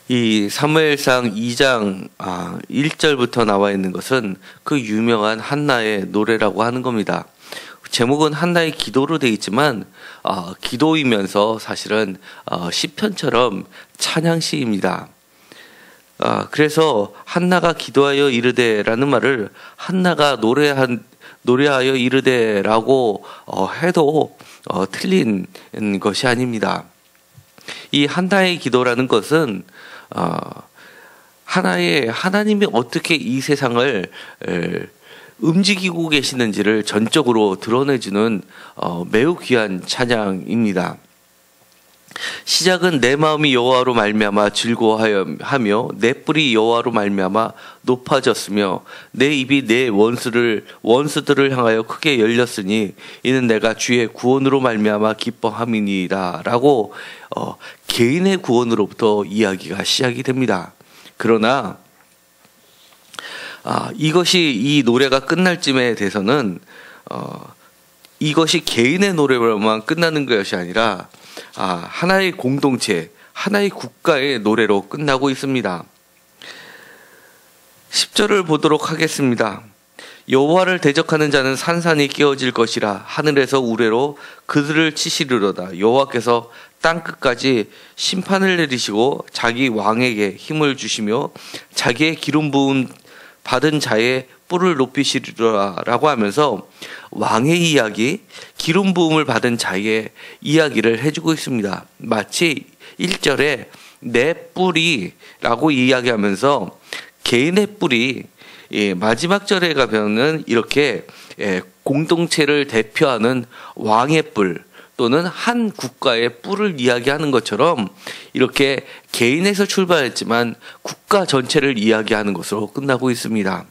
이 사무엘상 2장 1절부터 나와 있는 것은 그 유명한 한나의 노래라고 하는 겁니다. 제목은 한나의 기도로 되어 있지만 기도이면서 사실은 시편처럼 찬양시입니다. 그래서 한나가 기도하여 이르되라는 말을 한나가 노래하여 이르되라고 해도 틀린 것이 아닙니다. 이 한나의 기도라는 것은 하나님이 어떻게 이 세상을 움직이고 계시는지를 전적으로 드러내주는 매우 귀한 찬양입니다. 시작은 내 마음이 여호와로 말미암아 즐거워하며 내 뿔이 여호와로 말미암아 높아졌으며 내 입이 내 원수들을 향하여 크게 열렸으니 이는 내가 주의 구원으로 말미암아 기뻐함이니라 라고 개인의 구원으로부터 이야기가 시작이 됩니다. 그러나 이 노래가 끝날 쯤에 돼서는 이것이 개인의 노래로만 끝나는 것이 아니라 하나의 공동체, 하나의 국가의 노래로 끝나고 있습니다. 10절을 보도록 하겠습니다. 여호와를 대적하는 자는 산산이 깨어질 것이라 하늘에서 우레로 그들을 치시리로다. 여호와께서 땅끝까지 심판을 내리시고 자기 왕에게 힘을 주시며 자기의 기름 부음 받은 자의 뿔을 높이시리라라고 하면서 왕의 이야기, 기름 부음을 받은 자의 이야기를 해주고 있습니다. 마치 1절에 내 뿔이라고 이야기하면서 개인의 뿔이 마지막 절에 가면은 이렇게 공동체를 대표하는 왕의 뿔 또는 한 국가의 뿔을 이야기하는 것처럼 이렇게 개인에서 출발했지만 국가 전체를 이야기하는 것으로 끝나고 있습니다.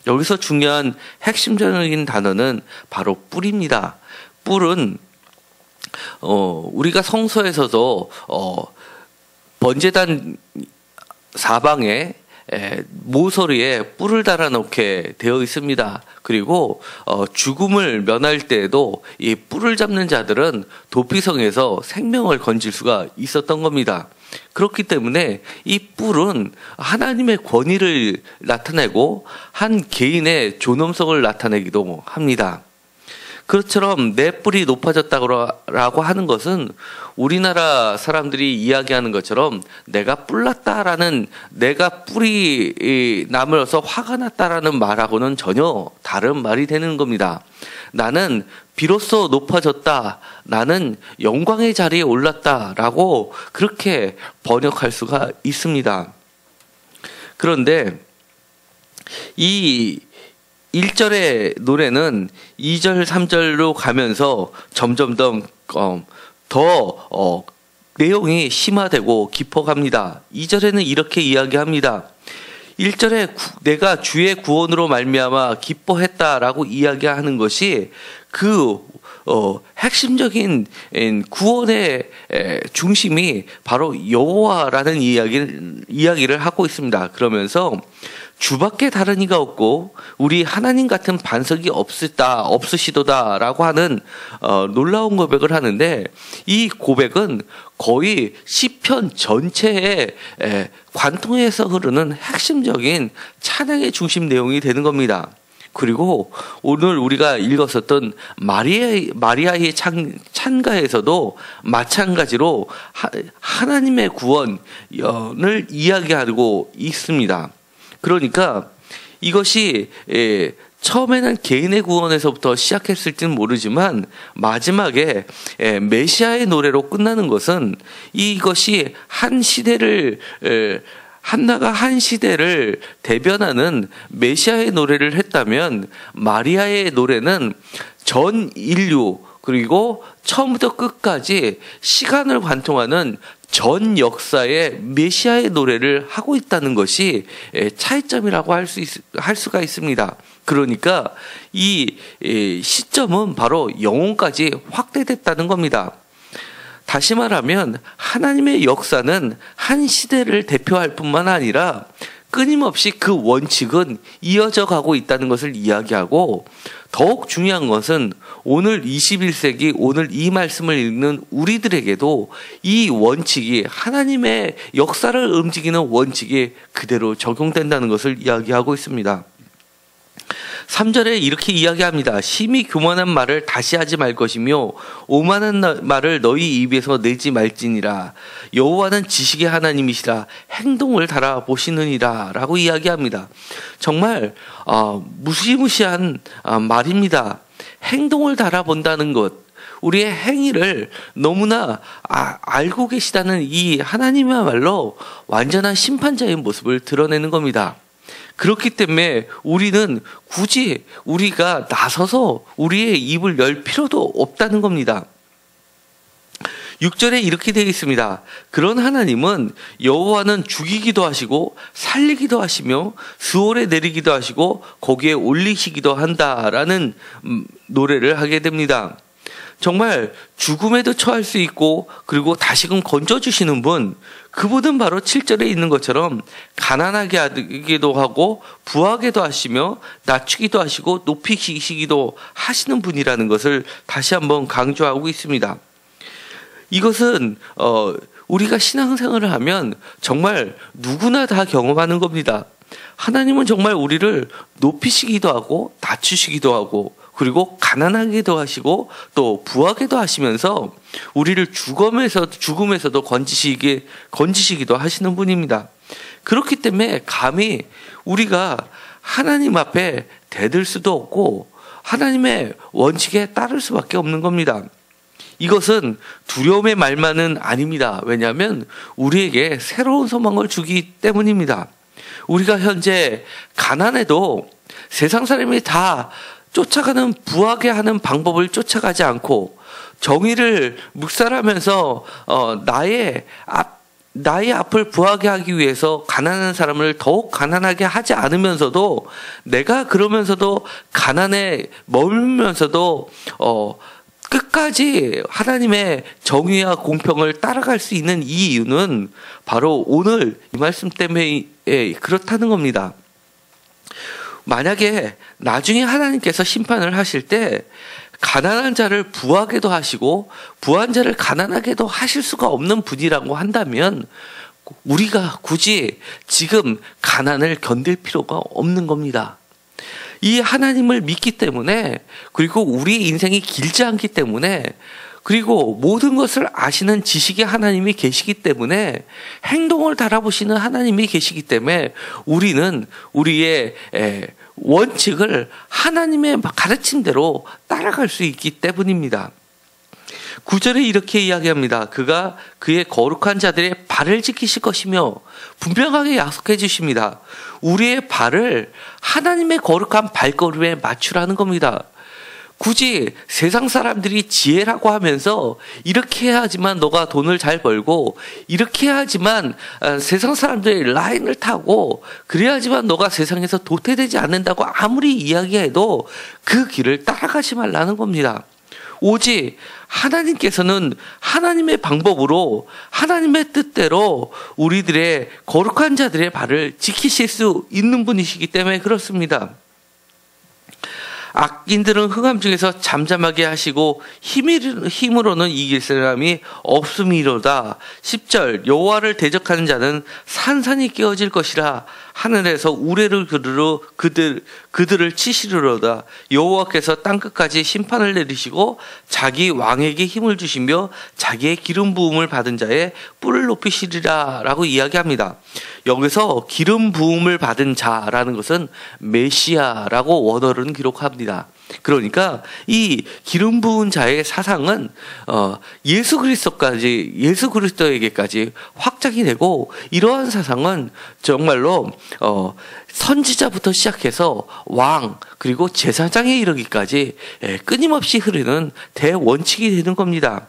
여기서 중요한 핵심적인 단어는 바로 뿔입니다. 뿔은 우리가 성서에서도 번제단 사방에 모서리에 뿔을 달아놓게 되어 있습니다. 그리고 죽음을 면할 때에도 이 뿔을 잡는 자들은 도피성에서 생명을 건질 수가 있었던 겁니다. 그렇기 때문에 이 뿔은 하나님의 권위를 나타내고 한 개인의 존엄성을 나타내기도 합니다. 그것처럼 내 뿔이 높아졌다고 하는 것은 우리나라 사람들이 이야기하는 것처럼 내가 뿔났다라는, 내가 뿔이 나물어서 화가 났다라는 말하고는 전혀 다른 말이 되는 겁니다. 나는 비로소 높아졌다, 나는 영광의 자리에 올랐다라고 그렇게 번역할 수가 있습니다. 그런데 이 1절의 노래는 2절, 3절로 가면서 점점 더 내용이 심화되고 깊어갑니다. 2절에는 이렇게 이야기합니다. 1절에 내가 주의 구원으로 말미암아 기뻐했다라고 이야기하는 것이 핵심적인 구원의 중심이 바로 여호와라는 이야기를 하고 있습니다. 그러면서 주밖에 다른 이가 없고 우리 하나님 같은 반석이 없으시도다라고 하는 놀라운 고백을 하는데, 이 고백은 거의 시편 전체에 관통해서 흐르는 핵심적인 찬양의 중심 내용이 되는 겁니다. 그리고 오늘 우리가 읽었었던 마리아의 찬가에서도 마찬가지로 하나님의 구원을 이야기하고 있습니다. 그러니까 이것이 처음에는 개인의 구원에서부터 시작했을지는 모르지만 마지막에 메시아의 노래로 끝나는 것은, 이것이 한나가 한 시대를 대변하는 메시아의 노래를 했다면, 마리아의 노래는 전 인류, 그리고 처음부터 끝까지 시간을 관통하는 전 역사의 메시아의 노래를 하고 있다는 것이 차이점이라고 할 수가 있습니다. 그러니까 이 시점은 바로 영혼까지 확대됐다는 겁니다. 다시 말하면 하나님의 역사는 한 시대를 대표할 뿐만 아니라 끊임없이 그 원칙은 이어져 가고 있다는 것을 이야기하고, 더욱 중요한 것은 오늘 21세기 오늘 이 말씀을 읽는 우리들에게도 이 원칙이 하나님의 역사를 움직이는 원칙이 그대로 적용된다는 것을 이야기하고 있습니다. 3절에 이렇게 이야기합니다. 심히 교만한 말을 다시 하지 말 것이며 오만한 말을 너희 입에서 내지 말지니라. 여호와는 지식의 하나님이시라. 행동을 달아보시느니라 라고 이야기합니다. 정말 무시무시한 말입니다. 행동을 달아본다는 것, 우리의 행위를 너무나 알고 계시다는 이 하나님이야말로 완전한 심판자의 모습을 드러내는 겁니다. 그렇기 때문에 우리는 굳이 우리가 나서서 우리의 입을 열 필요도 없다는 겁니다. 6절에 이렇게 되어 있습니다. 그런 하나님은 여호와는 죽이기도 하시고 살리기도 하시며 수월에 내리기도 하시고 거기에 올리시기도 한다라는 노래를 하게 됩니다. 정말 죽음에도 처할 수 있고 그리고 다시금 건져주시는 분, 그분은 바로 7절에 있는 것처럼 가난하게 하기도 하고 부하게도 하시며 낮추기도 하시고 높이시기도 하시는 분이라는 것을 다시 한번 강조하고 있습니다. 이것은 우리가 신앙생활을 하면 정말 누구나 다 경험하는 겁니다. 하나님은 정말 우리를 높이시기도 하고 낮추시기도 하고 그리고 가난하게도 하시고 또 부하게도 하시면서 우리를 죽음에서도 건지시기도 하시는 분입니다. 그렇기 때문에 감히 우리가 하나님 앞에 대들 수도 없고 하나님의 원칙에 따를 수밖에 없는 겁니다. 이것은 두려움의 말만은 아닙니다. 왜냐하면 우리에게 새로운 소망을 주기 때문입니다. 우리가 현재 가난해도 세상 사람이 다 쫓아가는 부하게 하는 방법을 쫓아가지 않고 정의를 묵살하면서 나의 앞을 부하게 하기 위해서 가난한 사람을 더욱 가난하게 하지 않으면서도 내가 그러면서도 가난에 머물면서도 끝까지 하나님의 정의와 공평을 따라갈 수 있는 이 이유는 바로 오늘 이 말씀 때문에 그렇다는 겁니다. 만약에 나중에 하나님께서 심판을 하실 때 가난한 자를 부하게도 하시고 부한 자를 가난하게도 하실 수가 없는 분이라고 한다면 우리가 굳이 지금 가난을 견딜 필요가 없는 겁니다. 이 하나님을 믿기 때문에 그리고 우리 인생이 길지 않기 때문에 그리고 모든 것을 아시는 지식의 하나님이 계시기 때문에 행동을 달아보시는 하나님이 계시기 때문에 우리는 우리의 원칙을 하나님의 가르침대로 따라갈 수 있기 때문입니다. 9절에 이렇게 이야기합니다. 그가 그의 거룩한 자들의 발을 지키실 것이며 분명하게 약속해 주십니다. 우리의 발을 하나님의 거룩한 발걸음에 맞추라는 겁니다. 굳이 세상 사람들이 지혜라고 하면서 이렇게 해야지만 너가 돈을 잘 벌고 이렇게 해야지만 세상 사람들의 라인을 타고 그래야지만 너가 세상에서 도태되지 않는다고 아무리 이야기해도 그 길을 따라가지 말라는 겁니다. 오직 하나님께서는 하나님의 방법으로 하나님의 뜻대로 우리들의 거룩한 자들의 발을 지키실 수 있는 분이시기 때문에 그렇습니다. 악인들은 흑암 중에서 잠잠하게 하시고 힘으로는 이길 사람이 없음이로다. 10절 여호와를 대적하는 자는 산산이 깨어질 것이라. 하늘에서 우레를 그르러 그들을 치시리로다. 여호와께서 땅끝까지 심판을 내리시고 자기 왕에게 힘을 주시며 자기의 기름 부음을 받은 자의 뿔을 높이시리라 라고 이야기합니다. 여기서 기름 부음을 받은 자라는 것은 메시아라고 원어로는 기록합니다. 그러니까 이 기름 부은 자의 사상은 예수 그리스도에게까지 확장이 되고 이러한 사상은 정말로 선지자부터 시작해서 왕 그리고 제사장에 이르기까지 끊임없이 흐르는 대원칙이 되는 겁니다.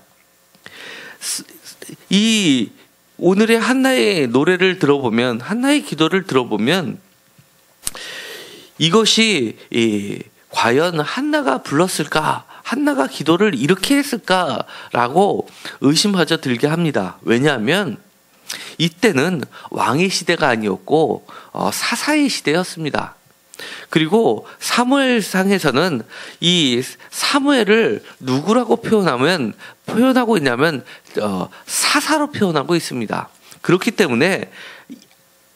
이 오늘의 한나의 노래를 들어보면 한나의 기도를 들어보면 이것이 과연 한나가 불렀을까? 한나가 기도를 이렇게 했을까라고 의심하여 들게 합니다. 왜냐하면 이때는 왕의 시대가 아니었고 사사의 시대였습니다. 그리고 사무엘상에서는 이 사무엘을 누구라고 표현하고 있냐면 사사로 표현하고 있습니다. 그렇기 때문에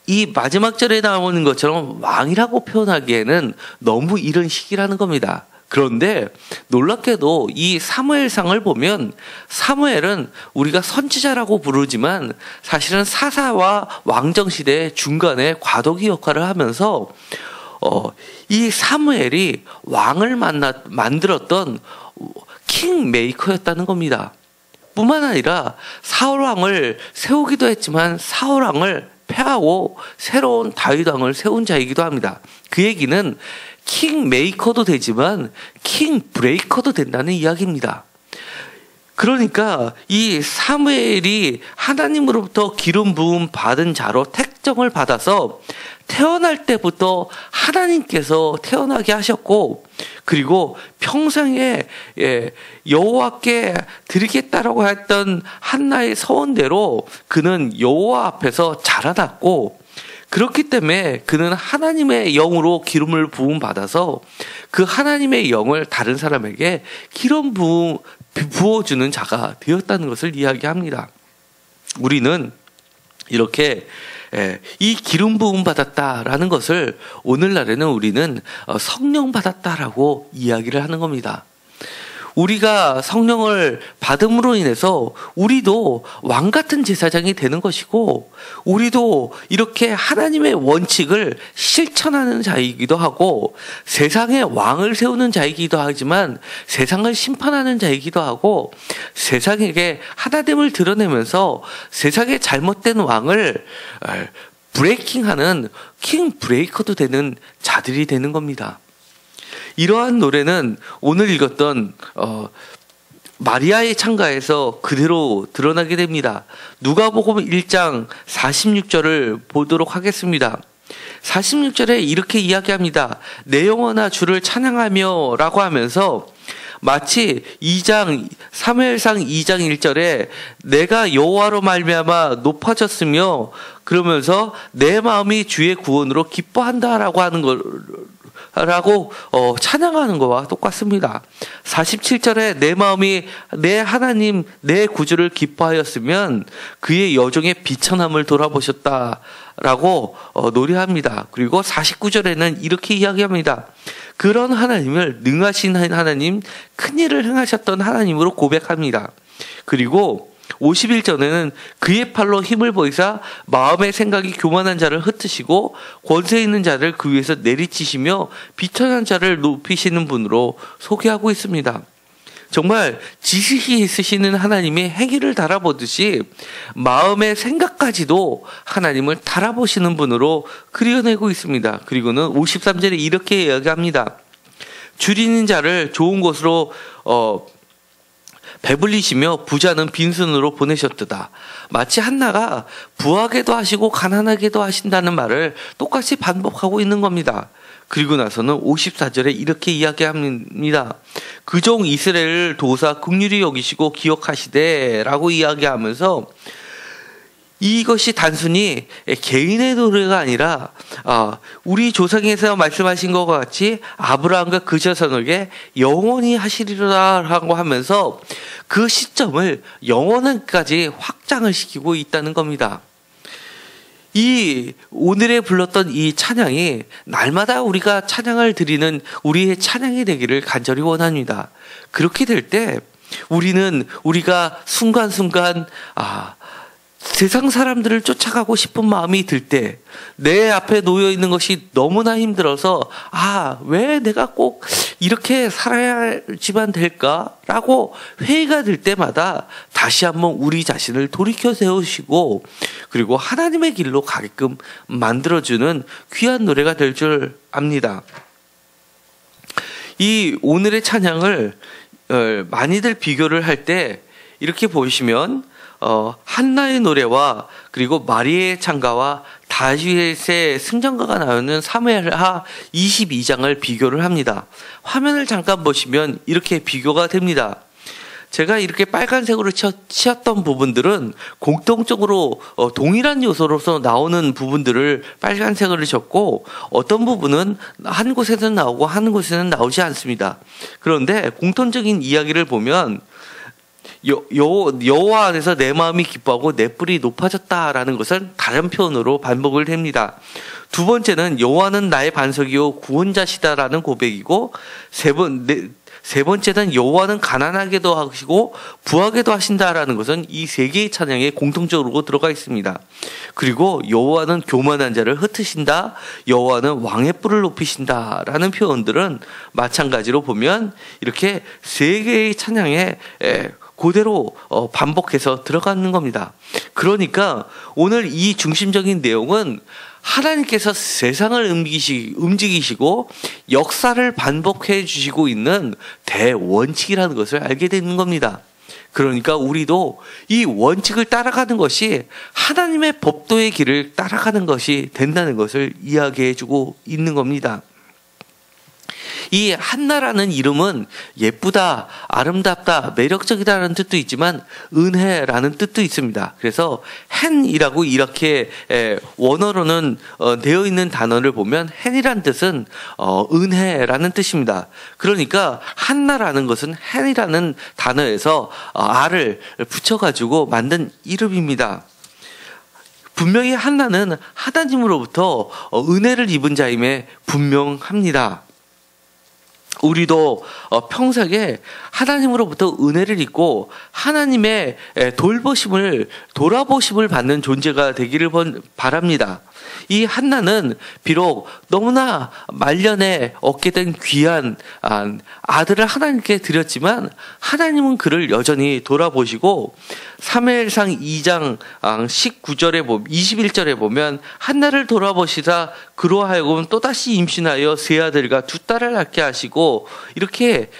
이 마지막 절에 나오는 것처럼 왕이라고 표현하기에는 너무 이른 시기라는 겁니다. 그런데 놀랍게도 이 사무엘상을 보면 사무엘은 우리가 선지자라고 부르지만 사실은 사사와 왕정시대의 중간에 과도기 역할을 하면서 이 사무엘이 왕을 만들었던 킹메이커였다는 겁니다. 뿐만 아니라 사울왕을 세우기도 했지만 사울왕을 패하고 새로운 다윗왕을 세운 자이기도 합니다. 그 얘기는 킹메이커도 되지만 킹브레이커도 된다는 이야기입니다. 그러니까 이 사무엘이 하나님으로부터 기름 부음 받은 자로 택정을 받아서 태어날 때부터 하나님께서 태어나게 하셨고, 그리고 평생에 여호와께 드리겠다라고 했던 한나의 서원대로 그는 여호와 앞에서 자라났고, 그렇기 때문에 그는 하나님의 영으로 기름을 부음 받아서 그 하나님의 영을 다른 사람에게 기름 부어주는 자가 되었다는 것을 이야기합니다. 우리는 이렇게 이 기름 부음 받았다라는 것을 오늘날에는 우리는 성령 받았다라고 이야기를 하는 겁니다. 우리가 성령을 받음으로 인해서 우리도 왕 같은 제사장이 되는 것이고, 우리도 이렇게 하나님의 원칙을 실천하는 자이기도 하고, 세상에 왕을 세우는 자이기도 하지만 세상을 심판하는 자이기도 하고, 세상에게 하나됨을 드러내면서 세상의 잘못된 왕을 브레이킹하는 킹 브레이커도 되는 자들이 되는 겁니다. 이러한 노래는 오늘 읽었던 마리아의 창가에서 그대로 드러나게 됩니다. 누가복음 1장 46절을 보도록 하겠습니다. 46절에 이렇게 이야기합니다. 내 영혼아 주를 찬양하며 라고 하면서 마치 사무엘상 2장 1절에 내가 여호와로 말미암아 높아졌으며 그러면서 내 마음이 주의 구원으로 기뻐한다라고 하는 라고 찬양하는 것과 똑같습니다. 47절에 내 마음이 내 하나님 내 구주를 기뻐하였으면 그의 여종의 비천함을 돌아보셨다라고 노래합니다. 그리고 49절에는 이렇게 이야기합니다. 그런 하나님을 능하신 하나님, 큰일을 행하셨던 하나님으로 고백합니다. 그리고 51절에는 그의 팔로 힘을 보이사 마음의 생각이 교만한 자를 흩으시고 권세 있는 자를 그 위에서 내리치시며 비천한 자를 높이시는 분으로 소개하고 있습니다. 정말 지식이 있으시는 하나님의 행위를 달아보듯이 마음의 생각까지도 하나님을 달아보시는 분으로 그려내고 있습니다. 그리고는 53절에 이렇게 이야기합니다. 줄이는 자를 좋은 곳으로 배불리시며 부자는 빈손으로 보내셨도다. 마치 한나가 부하게도 하시고 가난하게도 하신다는 말을 똑같이 반복하고 있는 겁니다. 그리고 나서는 54절에 이렇게 이야기합니다. 그 종 이스라엘을 도우사 긍휼히 여기시고 기억하시되 라고 이야기하면서 이것이 단순히 개인의 노래가 아니라 우리 조상에서 말씀하신 것과 같이 아브라함과 그 자손에게 영원히 하시리라라고 하면서 그 시점을 영원까지 확장을 시키고 있다는 겁니다. 이 오늘에 불렀던 이 찬양이 날마다 우리가 찬양을 드리는 우리의 찬양이 되기를 간절히 원합니다. 그렇게 될 때 우리가 순간순간 세상 사람들을 쫓아가고 싶은 마음이 들 때, 내 앞에 놓여 있는 것이 너무나 힘들어서 왜 내가 꼭 이렇게 살아야지만 될까라고 회의가 들 때마다 다시 한번 우리 자신을 돌이켜 세우시고 그리고 하나님의 길로 가게끔 만들어주는 귀한 노래가 될 줄 압니다. 이 오늘의 찬양을 많이들 비교를 할 때 이렇게 보시면 한나의 노래와 그리고 마리아의 창가와 다윗의 승전가가 나오는 사무엘하 22장을 비교를 합니다. 화면을 잠깐 보시면 이렇게 비교가 됩니다. 제가 이렇게 빨간색으로 치었던 부분들은 공통적으로 동일한 요소로서 나오는 부분들을 빨간색으로 쳤고, 어떤 부분은 한 곳에는 나오고 한 곳에는 나오지 않습니다. 그런데 공통적인 이야기를 보면 여호와 안에서 내 마음이 기뻐하고 내 뿔이 높아졌다라는 것은 다른 표현으로 반복을 합니다. 두 번째는 여호와는 나의 반석이요 구원자시다라는 고백이고, 세 번째는 여호와는 가난하게도 하시고 부하게도 하신다라는 것은 이 세 개의 찬양에 공통적으로 들어가 있습니다. 그리고 여호와는 교만한 자를 흩으신다, 여호와는 왕의 뿔을 높이신다라는 표현들은 마찬가지로 보면 이렇게 세 개의 찬양에 그대로 반복해서 들어가는 겁니다. 그러니까 오늘 이 중심적인 내용은 하나님께서 세상을 움직이시고 역사를 반복해 주시고 있는 대원칙이라는 것을 알게 되는 겁니다. 그러니까 우리도 이 원칙을 따라가는 것이 하나님의 법도의 길을 따라가는 것이 된다는 것을 이야기해 주고 있는 겁니다. 이 한나라는 이름은 예쁘다, 아름답다, 매력적이다라는 뜻도 있지만 은혜라는 뜻도 있습니다. 그래서 헨이라고 이렇게 원어로는 되어 있는 단어를 보면 헨이라는 뜻은 은혜라는 뜻입니다. 그러니까 한나라는 것은 헨이라는 단어에서 R을 붙여가지고 만든 이름입니다. 분명히 한나는 하나님으로부터 은혜를 입은 자임에 분명합니다. 우리도 평생에 하나님으로부터 은혜를 입고 하나님의 돌아보심을 받는 존재가 되기를 바랍니다. 이 한나는 비록 너무나 말년에 얻게 된 귀한 아들을 하나님께 드렸지만 하나님은 그를 여전히 돌아보시고 사무엘상 2장 21절에 보면 한나를 돌아보시다 그로 하여금 또다시 임신하여 세 아들과 두 딸을 낳게 하시고 이렇게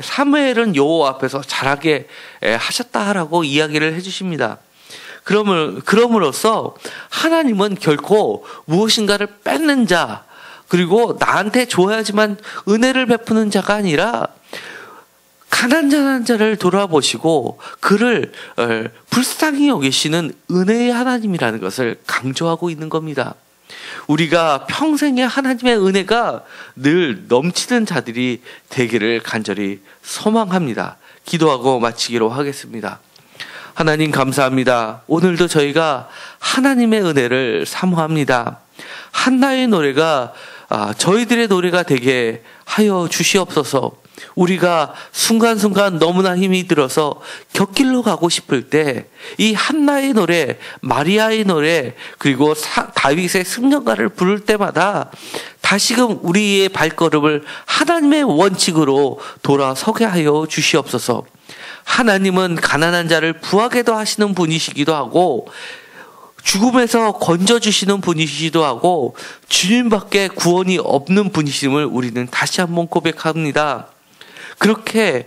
사무엘은 여호와 앞에서 자라게 하셨다라고 이야기를 해주십니다. 그럼으로써 하나님은 결코 무엇인가를 뺏는 자, 그리고 나한테 줘야지만 은혜를 베푸는 자가 아니라 가난한 자를 돌아보시고 그를 불쌍히 여기시는 은혜의 하나님이라는 것을 강조하고 있는 겁니다. 우리가 평생에 하나님의 은혜가 늘 넘치는 자들이 되기를 간절히 소망합니다. 기도하고 마치기로 하겠습니다. 하나님 감사합니다. 오늘도 저희가 하나님의 은혜를 사모합니다. 한나의 노래가 저희들의 노래가 되게 하여 주시옵소서. 우리가 순간순간 너무나 힘이 들어서 곁길로 가고 싶을 때 이 한나의 노래, 마리아의 노래, 그리고 다윗의 승려가를 부를 때마다 다시금 우리의 발걸음을 하나님의 원칙으로 돌아서게 하여 주시옵소서. 하나님은 가난한 자를 부하게도 하시는 분이시기도 하고 죽음에서 건져주시는 분이시기도 하고 주님밖에 구원이 없는 분이심을 우리는 다시 한번 고백합니다. 그렇게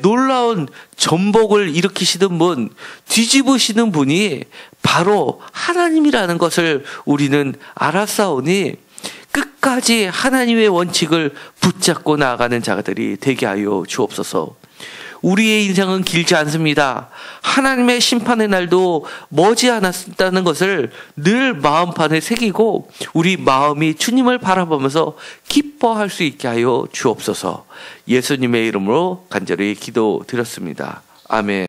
놀라운 전복을 일으키시는 분, 뒤집으시는 분이 바로 하나님이라는 것을 우리는 알았사오니 끝까지 하나님의 원칙을 붙잡고 나아가는 자들이 되게 하여 주옵소서. 우리의 인생은 길지 않습니다. 하나님의 심판의 날도 머지 않았다는 것을 늘 마음판에 새기고 우리 마음이 주님을 바라보면서 기뻐할 수 있게 하여 주옵소서. 예수님의 이름으로 간절히 기도드렸습니다. 아멘.